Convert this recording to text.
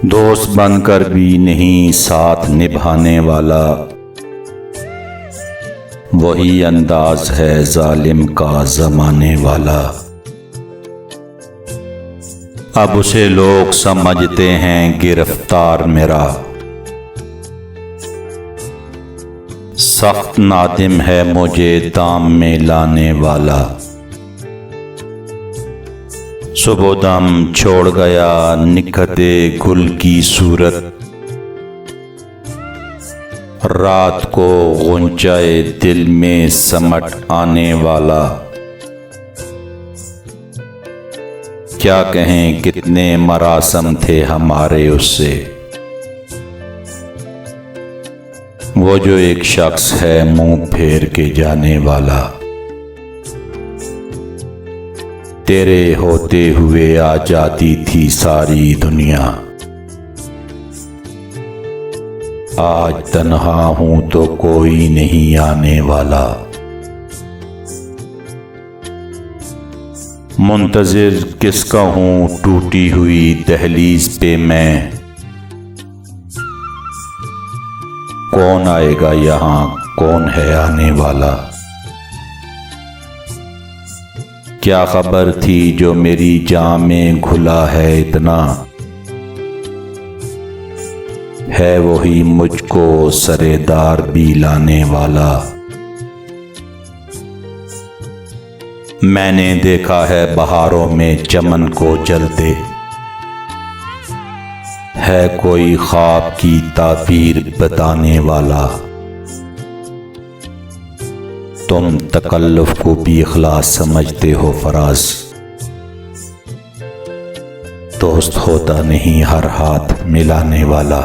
दोस्त बनकर भी नहीं साथ निभाने वाला, वही अंदाज है जालिम का जमाने वाला। अब उसे लोग समझते हैं गिरफ्तार मेरा, सख्त नादिम है मुझे दाम में लाने वाला। सुबोदम छोड़ गया निखते गुल की सूरत, रात को गुंजाए दिल में समट आने वाला। क्या कहें कितने मरासम थे हमारे उससे, वो जो एक शख्स है मुंह फेर के जाने वाला। तेरे होते हुए आ जाती थी सारी दुनिया, आज तन्हा हूं तो कोई नहीं आने वाला। मुंतजिर किसका हूं टूटी हुई दहलीज पे मैं, कौन आएगा यहाँ कौन है आने वाला। क्या खबर थी जो मेरी जान में घुला है इतना, है वही मुझको सरेदार भी लाने वाला। मैंने देखा है बहारों में चमन को जलते, है कोई ख्वाब की ताबीर बताने वाला। तुम तकल्लुफ को भी इखलास समझते हो फराज, दोस्त होता नहीं हर हाथ मिलाने वाला।